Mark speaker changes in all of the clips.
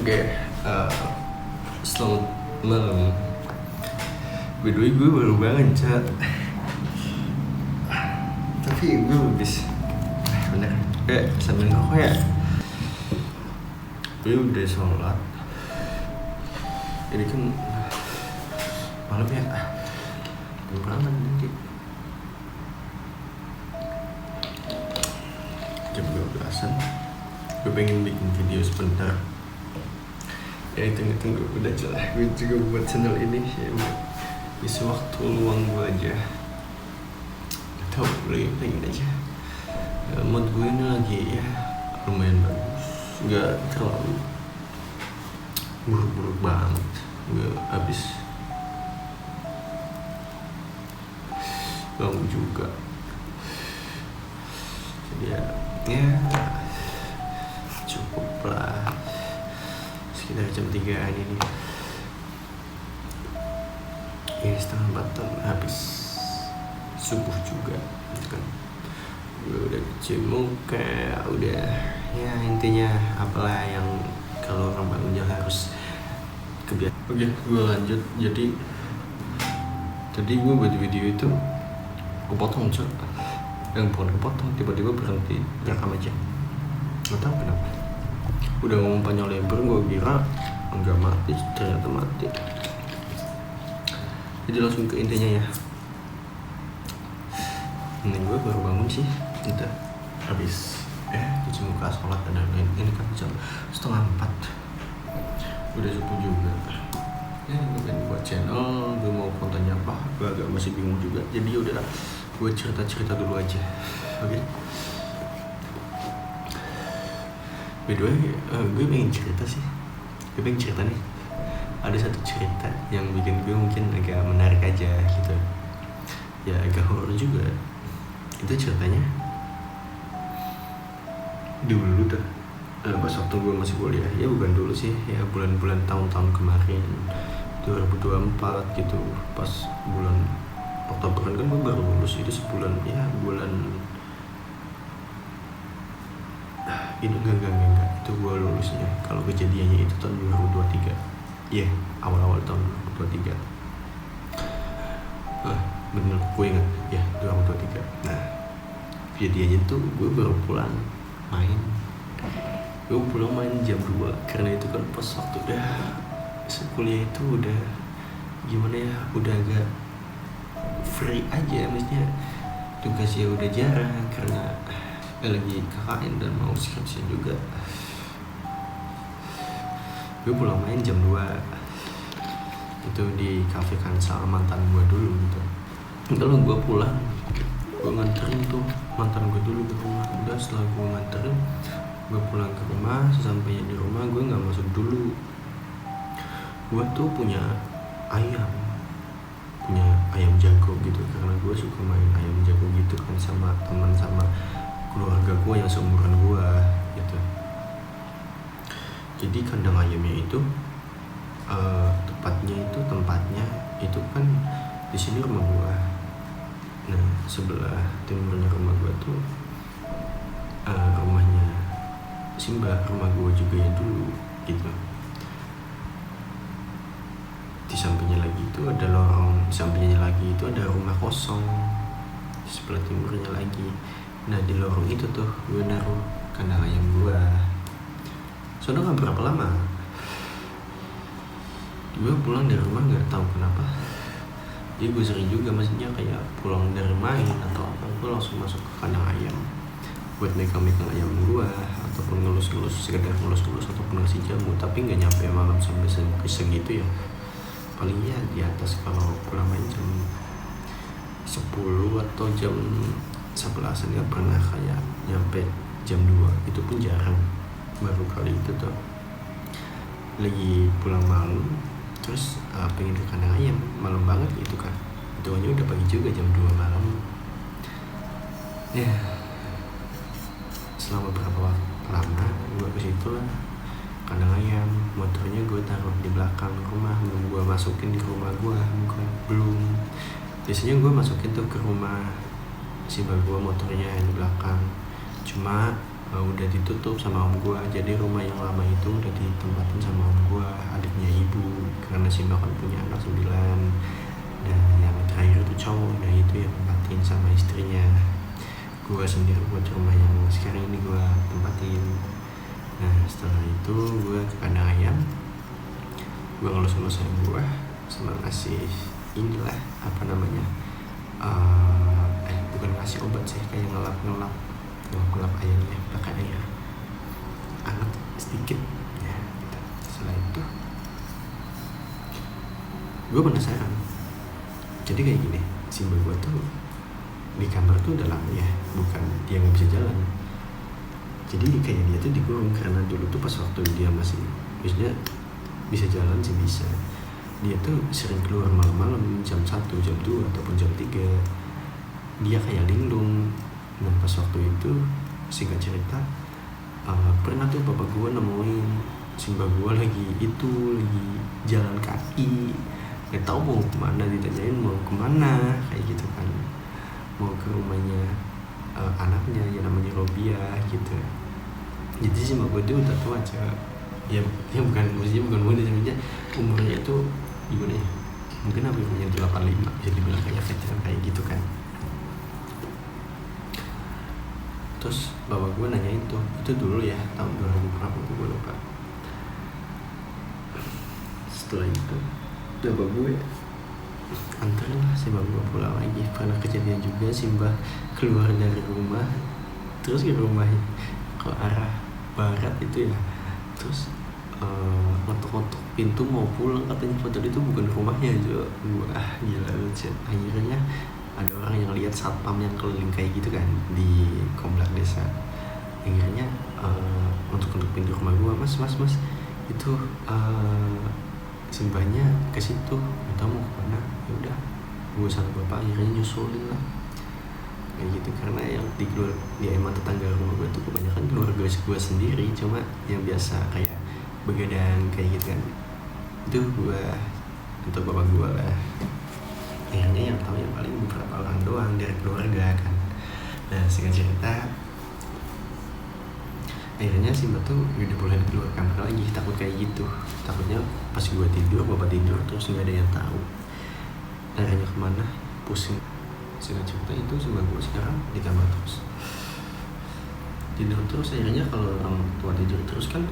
Speaker 1: Oke, selamat malam. By the way, gue baru bangun, Cat. Tapi gue habis bener, kayak sambil ngerokok ya. Gue udah sholat. Ini kan malam ya. Gue bangun nanti jam 12-an. Gue pengen bikin video sebentar. Ya tunggu udah jelas. Gue juga buat channel ini ya, isi waktu luang gue aja. Tahu pengen aja. Ya, mood gue ini lagi ya lumayan bagus, nggak terlalu buruk-buruk banget. Gue habis bangun juga. Jadi ya cukup lah. Sekitar jam 3-an ini ya, setengah 4 habis subuh juga gitu kan. Gue udah cuci muka, udah ya intinya apalah yang kalau orang bangun ya harus kebiasaan. Oke, gue lanjut. Jadi tadi gue buat video itu kepotong, Cok. Yang bukan kepotong, tiba-tiba berhenti rekam aja, nggak tahu kenapa. Udah ngomong panjang lebar, gue kira enggak mati, ternyata mati. Jadi langsung ke intinya ya. Ini gue baru bangun sih, udah habis cuci muka, sholat dan lain-lain. Ini kan jam 3:30, udah subuh juga. Ya gue pengen buat channel, gue mau kontennya apa, gue agak masih bingung juga. Jadi udah gue cerita dulu aja, oke? By the way, gue pengen cerita sih. Gue pengen cerita nih. Ada satu cerita yang bikin gue mungkin agak menarik aja gitu. Ya agak horor juga. Itu ceritanya dulu tuh, pas waktu gue masih kuliah. Ya bukan dulu sih, ya bulan-bulan tahun-tahun kemarin 2024 gitu. Pas bulan Oktober kan gue baru lulus, itu sebulan ya, bulan itu enggak itu gue lulusnya. Kalau kejadiannya itu tahun 2023 ya, awal-awal tahun 2023. Bener gue ingat ya, 2023. Nah kejadiannya tuh gue baru pulang main. Gue pulang main jam 2 karena itu kan pas waktu udah kuliah itu udah gimana ya, udah agak free aja, maksudnya tugasnya udah jarang karena lagi KKN dan mau skripsi juga. Gue pulang main jam 2 itu di cafe Kansal, mantan gue dulu gitu. Kalau gue pulang, gue nganterin tuh mantan gue dulu ke rumah. Udah setelah gue nganterin, gue pulang ke rumah. Sesampainya di rumah, gue nggak masuk dulu. Gue tuh punya ayam jago gitu, karena gue suka main ayam jago gitu kan sama teman sama keluarga gue yang seumuran gue gitu. Jadi kandang ayamnya itu tempatnya itu kan di sini rumah gue. Nah sebelah timurnya rumah gue tuh rumahnya Simbah, rumah gue juga ya dulu gitu. Di sampingnya lagi itu ada lorong, di sampingnya lagi itu ada rumah kosong di sebelah timurnya lagi. Nah di lorong itu tuh gue naruh kandang ayam gue. Soalnya gak berapa lama gue pulang dari rumah, gak tahu kenapa. Jadi gue sering juga, maksudnya kayak pulang dari main atau apa, gue langsung masuk ke kandang ayam buat megang-megang ayam gue, ataupun sekedar ngelus-ngelus ataupun ngasih jamu. Tapi gak nyampe malam sampai segitu ya. Paling ya di atas, kalau pulang main jam 10 atau jam 11-an, gak pernah kayak nyampe jam 2. Itu pun jarang. Baru kali itu tuh lagi pulang malam, terus pengen ke kandang ayam malam banget gitu kan. Itu aja udah pagi juga, jam 2 malam. Ya selama berapa lama gue ke situ lah, kandang ayam. Motornya gue taruh di belakang rumah, belum gue masukin di rumah gue, belum. Biasanya gue masukin tuh ke rumah si gue motornya di belakang. Cuma udah ditutup sama om gue. Jadi rumah yang lama itu udah ditempatin sama om gue, adiknya ibu, karena Simba kan punya anak 9. Dan yang terakhir itu cowok, nah itu yang tempatin sama istrinya. Gue sendiri buat rumah yang sekarang ini gue tempatin. Nah setelah itu gue ke kandang ayam, gue ngelus-ngelus ayam gue sama ngasih inilah apa namanya, bukan ngasih obat sih, kayak ngelap ayamnya pakai air hangat sedikit ya gitu. Setelah itu gue penasaran, jadi kayak gini, Simba gue tuh di kamar tuh udah lama ya, bukan dia nggak bisa jalan. Jadi kayak dia tuh dikurung, karena dulu tuh pas waktu dia masih maksudnya bisa jalan sih bisa, dia tuh sering keluar malam-malam jam 1, jam 2 ataupun jam 3, dia kayak linglung. Nah pas waktu itu singkat cerita, pernah tuh bapak gue nemuin Simba gue lagi jalan kaki, nggak tahu mau kemana, ditanyain mau kemana kayak gitu kan, mau ke rumahnya anaknya yang namanya Robia gitu. Jadi Simba gue tuh udah tua aja ya bukan maksudnya bukan muda, sebenarnya umurnya itu gimana ya, mungkin apa umurnya 85, bisa dibilang kayak veteran kayak gitu kan. Terus bapak gue nanya itu dulu ya tahun 2000 berapa gue lupa. Setelah itu bapak gue anterin lah Simba gue pulang lagi. Pernah kejadian juga Simba keluar dari rumah terus ke rumahnya ke arah barat itu ya, terus ngetok-ngetok pintu mau pulang, katanya padahal itu bukan rumahnya aja. Gila lucu. Akhirnya ada orang yang lihat satpam yang keliling kayak gitu kan di komplek desa. Akhirnya untuk pintu rumah gue, mas itu Simbanya ke situ, nggak tahu mau kemana. Ya udah, gue sama bapak akhirnya nyusulin lah kayak gitu, karena yang di emang tetangga rumah gue tuh kebanyakan keluarga gue sendiri, cuma yang biasa kayak begadang kayak gitu kan, itu gue untuk bapak gue lah. Akhirnya yang tahu yang paling beberapa orang doang dari keluarga kan. Nah singkat cerita, akhirnya Simba tuh udah boleh keluar kamar lagi, takut kayak gitu. Takutnya pas gue tidur, bapak tidur terus nggak ada yang tahu larinya kemana, pusing. Singkat cerita itu Simba gue sekarang di kamar terus, tidur terus. Akhirnya kalau orang tua tidur terus kan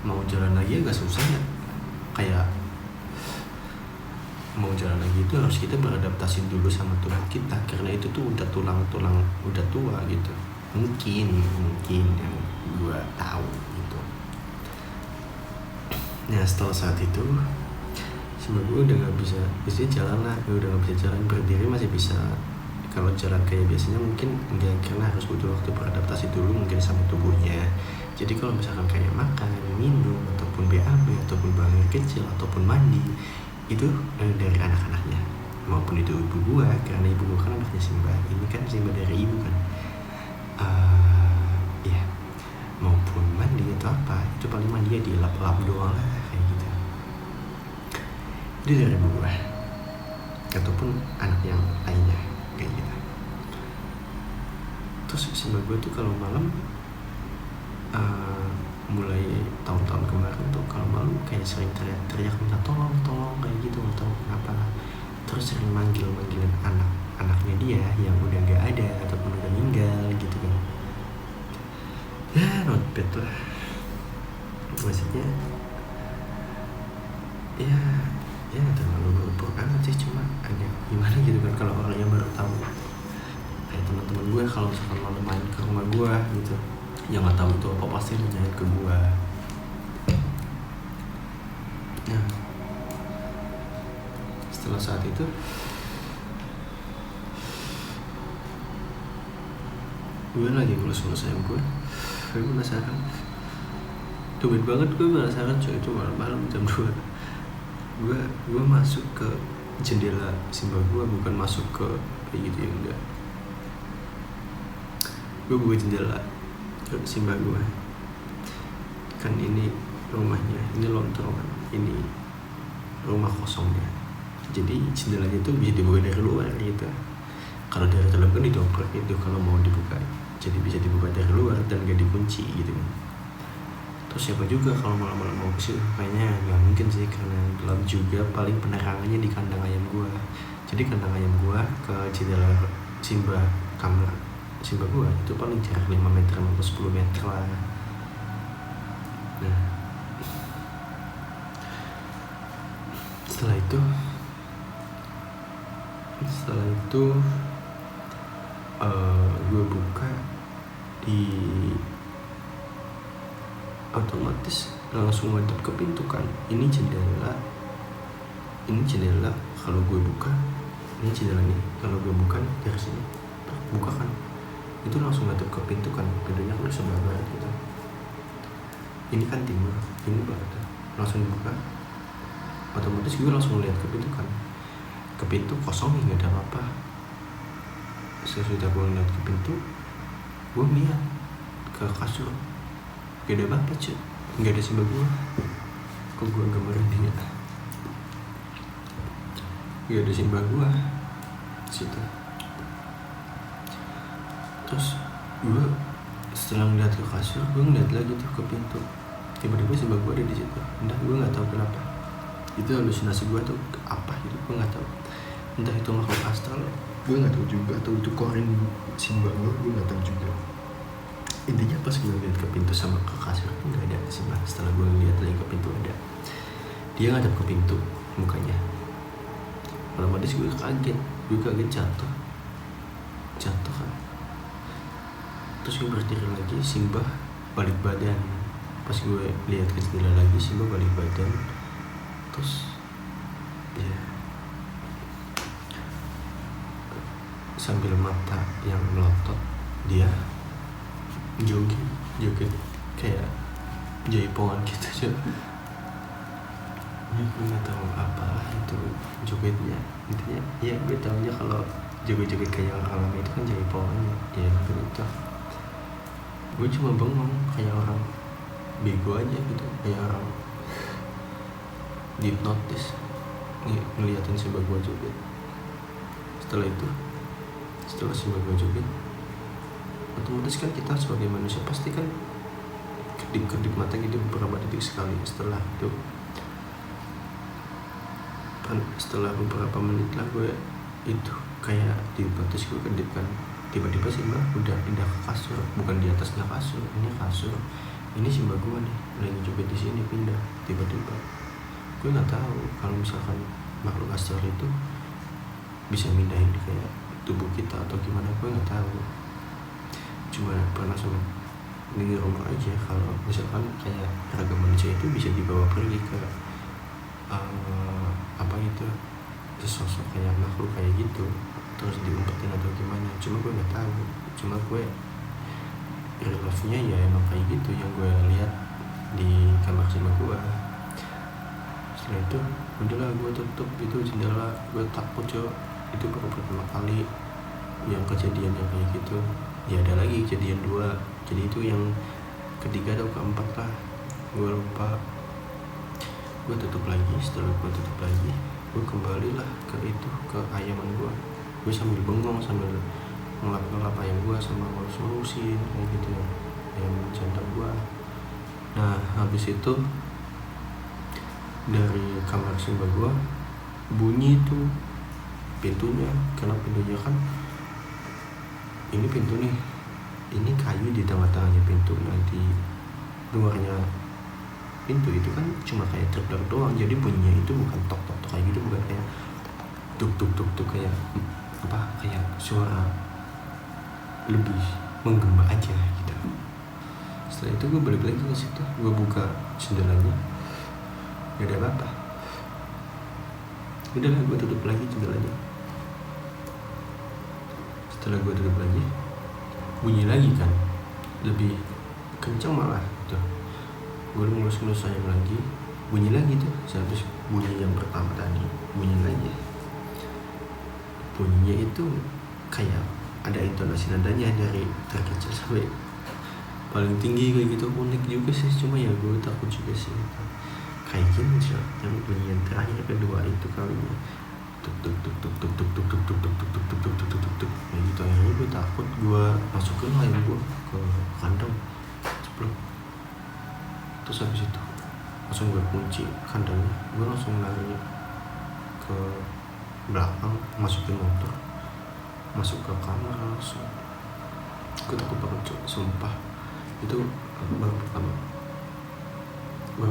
Speaker 1: mau jalan lagi agak susah ya, kayak mau jalan lagi itu harus kita beradaptasi dulu sama tulang kita, karena itu tuh udah tulang udah tua gitu. Mungkin yang gue tahu gitu. Nah setelah saat itu Simba gue udah nggak bisa jalan lah, udah nggak bisa jalan, berdiri masih bisa. Kalau jalan kayak biasanya mungkin enggak, karena harus butuh waktu beradaptasi dulu mungkin sama tubuhnya. Jadi kalau misalkan kayak makan, minum, ataupun BAB, ataupun buang air kecil, ataupun mandi, itu dari anak-anaknya, maupun itu ibu gua, karena ibu gua kan anaknya Simba. Ini kan Simba dari ibu kan, ya maupun mandi atau apa, itu paling mandi ya dilap-lap doang lah kayak gitu. Itu dari ibu gua ataupun anak yang lainnya kayak gitu. Terus Simba gua tuh kalau malam mulai tahun-tahun kemarin tuh kalau malam kayak sering teriak minta tolong kayak gitu, nggak tahu kenapa. Terus sering manggilin anaknya dia yang udah nggak ada ataupun udah meninggal gitu kan. Ya not bad lah, maksudnya ya nggak terlalu buruk amat sih, cuma agak gimana gitu kan kalau orang yang baru tahu. Kayak teman-teman gue kalau misalkan malam main ke rumah gue gitu, yang nggak tahu itu apa pasti nanyain ke gue. Nah setelah saat itu gue lagi ngulus-ngulus ayam gue penasaran, tumben banget gue penasaran coy. Itu malam-malam jam 2 gue masuk ke jendela Simba gue, bukan masuk ke kayak gitu ya, enggak. Gue buka jendela Simba gue kan, ini rumahnya, ini lontrongan, ini rumah kosongnya. Jadi jendelanya tuh bisa dibuka dari luar gitu. Kalau dari dalam kan didobrak itu kalau mau dibuka. jadi bisa dibuka dari luar dan gak dikunci gitu kan. Terus siapa juga kalau malam-malam mau ke situ, kayaknya nggak mungkin sih karena gelap juga, paling penerangannya di kandang ayam gua. Jadi kandang ayam gua ke jendela Simba, kamar Simba gua itu paling jarak 5 meter atau 10 meter lah. Nah, setelah itu gue buka di otomatis langsung ngadep ke pintu kan. Ini jendela kalau gue buka, ini jendela nih kalau gue buka nih, dari sini buka kan itu langsung ngadep ke pintu kan, pintunya kan sebelah barat gitu. Ini kan timur, ini barat, langsung dibuka, otomatis gue langsung lihat ke pintu kan. Ke pintu kosong nih, nggak ada apa-apa. Sesudah gue ngeliat ke pintu, gue lihat ke kasur, gak ada apa-apa cuy, nggak ada Simba gue. Kok gue agak merinding ya? Gak ada Simba gue situ. Terus gue setelah ngeliat ke kasur, gue ngeliat lagi tuh ke pintu, tiba-tiba Simba gue ada di situ. Entah gue nggak tahu kenapa, itu halusinasi gue tuh apa gitu, gue nggak tahu. Entah itu makhluk astral, gue nggak tahu juga, atau itu korin Simba gue nggak tahu juga. Intinya pas gue lihat ke pintu sama ke kasur nggak ada Simba. Setelah gue lihat lagi ke pintu ada, dia ngadep ke pintu mukanya. Otomatis gue kaget jatuh kan. Terus gue berdiri lagi, Simba balik badan. Pas gue lihat ke jendela lagi, Simba balik badan. Terus ya sambil mata yang melotot, dia joget kayak jaipongan gitu aja. Ya gue nggak tahu apa itu jogetnya, intinya ya gue tahunya kalau joget-joget kayak orang alami itu kan jaipongan ya begitu. Gue cuma bengong kayak orang bego aja gitu, kayak orang dihipnotis ngeliatin Simba gue joget. Setelah Simba gue joget, otomatis kan kita sebagai manusia pasti kan kedip-kedip mata gitu beberapa detik sekali. Setelah beberapa menit lah gue itu kayak dihipnotis, gue kedip kan. Tiba-tiba Simba udah pindah ke kasur, bukan di atasnya kasur, ini kasur. Ini Simba gue nih lagi joget di sini, pindah tiba-tiba. Gue nggak tahu kalau misalkan makhluk astral itu bisa mindahin kayak tubuh kita atau gimana, gue nggak tahu. Cuma pernah sama dengar rumor aja kalau misalkan kayak raga manusia itu bisa dibawa pergi ke sesosok kayak makhluk kayak gitu, terus diumpetin atau gimana. Cuma gue nggak tahu. Cuma gue reliefnya ya emang kayak gitu yang gue lihat di kamar Simba gue. Setelah itu udahlah gue tutup itu jendela. Gue takut itu baru pertama kali yang kejadian yang kayak gitu. Ya ada lagi kejadian 2, jadi itu yang ketiga atau keempat lah, gue lupa. Gue tutup lagi. Setelah gue tutup lagi, gue kembali lah ke ayaman gue. Gue sambil bengong, sambil ngelap ayam gue sama ngelus-ngelusin kayak gitu ya, ayam jantan gue. Nah habis itu dari kamar Simba gue bunyi tuh pintunya. Karena pintunya kan ini pintu nih, ini kayu di tengah-tengahnya pintu. Nanti luarnya pintu itu kan cuma kayak truk doang, jadi bunyinya itu bukan tok kayak gitu, bukan kayak tuk kayak apa, kayak suara lebih menggema aja gitu. Setelah itu gue balik lagi ke situ, gue buka jendelanya, gak ada apa-apa. Udahlah gue tutup lagi jendelanya. Setelah gue tutup lagi, bunyi lagi kan, lebih kencang malah tuh. Gue ngelus-ngelus ayam lagi, bunyi lagi tuh. Sehabis bunyi yang pertama tadi, bunyi lagi. Bunyinya itu kayak ada intonasi nadanya dari terkecil sampai paling tinggi kayak gitu. Unik juga sih, cuma ya gue takut juga sih kayak gini sih. Yang bunyi yang terakhir kedua itu kalinya tuk tuk tuk tuk tuk tuk tuk tuk tuk tuk tuk tuk tuk tuk tuk tuk tuk tuk nah gitu. Akhirnya gue takut, gue masukin ayam gue ke kandang, ceplok. Terus habis itu langsung gue kunci kandangnya, gue langsung lari ke belakang, masukin motor, masuk ke kamar langsung. Gue takut banget sumpah. Itu baru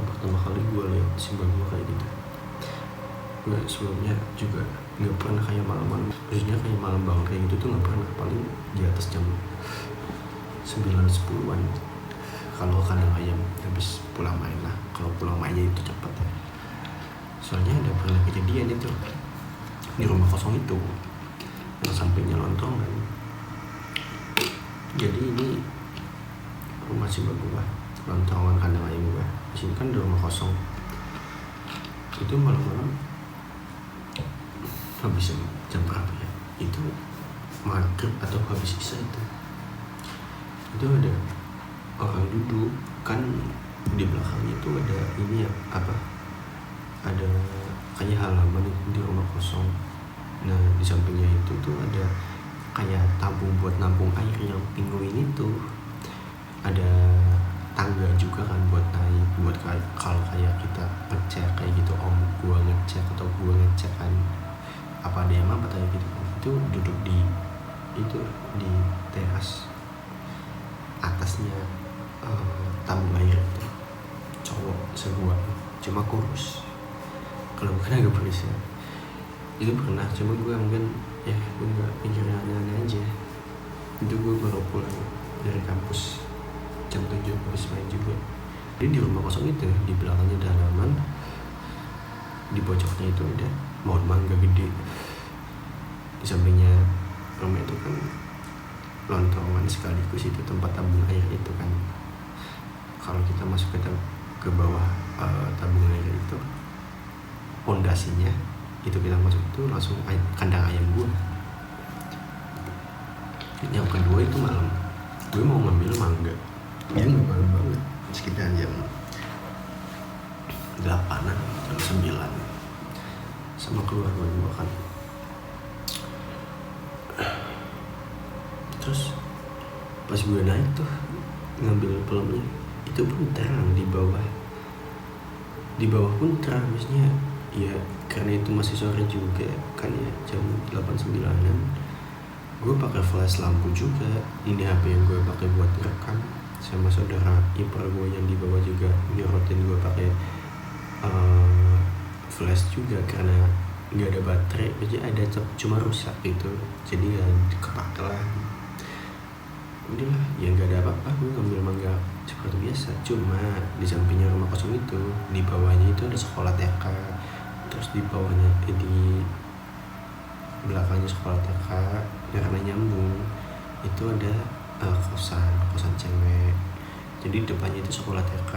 Speaker 1: pertama kali gue lihat simbol gue kayak gitu. Gue sebelumnya juga nggak pernah kayak malam-malam, maksudnya kayak malam banget kayak gitu tuh nggak pernah, paling di atas jam 9-10an kalau kandang ayam habis pulang main lah. Kalau pulang mainnya itu cepat ya, soalnya ada pernah kejadian itu di rumah kosong itu yang sampingnya lontongan. Jadi ini rumah si gua, lontongan kandang ayam gua. Di sini kan di rumah kosong. Itu malam-malam habis jam berapa ya? Itu maghrib atau habis isya itu ada orang duduk kan di belakangnya itu ada ini ya apa? Ada kayak halaman di rumah kosong. Nah di sampingnya itu tuh ada kayak tabung buat nampung air yang pinguin itu. Ada tangga juga kan buat naik, buat kalau kayak kita ngecek kayak gitu, om gua ngecek atau gua ngecek kan apa ada yang apa kayak gitu. Itu duduk di itu di teras atasnya tabung air itu. Cowok sebuah cuma kurus, kalau bukan agak berisik. Itu pernah, cuma gue mungkin ya gue nggak pikirnya aneh-aneh aja. Itu gue baru pulang dari kampus jam 7 habis main juga. Jadi di rumah kosong itu di belakangnya ada halaman, di pojoknya itu ada pohon mangga gede. Di sampingnya rumah itu kan lontongan sekaligus itu tempat tabung air itu kan. Kalau kita masuk ke bawah tabung air itu, pondasinya itu kita masuk itu langsung kandang ayam gua. Yang kedua itu malam, gue mau ngambil mangga, ya nggak malam banget, sekitar jam 8-an, jam 9 sama keluarga gue kan. Terus pas gue naik tuh ngambil pelemnya, itu pun terang di bawah pun terang, maksudnya ya karena itu masih sore juga kan ya, jam 8-9an. Gue pakai flash lampu juga, ini HP yang gue pakai buat rekam, sama saudara ipar gue yang di bawah juga nyorotin gue pakai flash juga karena nggak ada baterai, jadi ada cuma rusak gitu, jadi ya kepake lah. Udahlah ya nggak ada apa-apa, gue ngambil mangga seperti biasa. Cuma di sampingnya rumah kosong itu, di bawahnya itu ada sekolah TK, terus di bawahnya di belakangnya sekolah TK karena nyambung itu ada kosan cewek. Jadi depannya itu sekolah TK,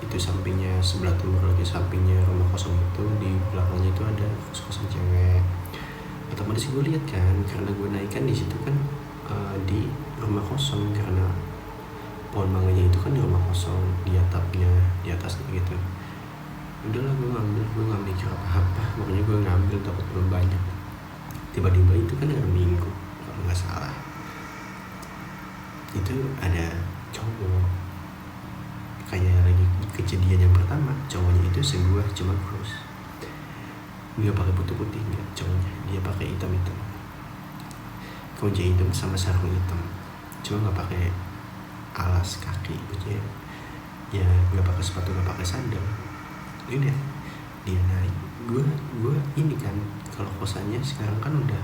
Speaker 1: itu sampingnya sebelah timur lagi, sampingnya rumah kosong itu, di belakangnya itu ada kosan cewek. Otomatis gue lihat kan, karena gue naik kan di situ kan di rumah kosong, karena pohon mangganya itu kan di rumah kosong, di atapnya, di atasnya gitu. Udahlah gue nggak mikir apa-apa, makanya gue ngambil, takut belum banyak. Tiba-tiba itu kan hari Minggu kalau nggak salah, itu ada cowok kayak lagi kejadian yang pertama. Cowoknya itu sebuah cuma kurus, dia pakai putih-putih, nggak cowoknya, dia pakai hitam-hitam, kemeja hitam sama sarung hitam, cuma nggak pakai alas kaki, maksudnya ya nggak pakai sepatu, nggak pakai sandal. Udah dia naik, gue ini kan kalau kosannya sekarang kan udah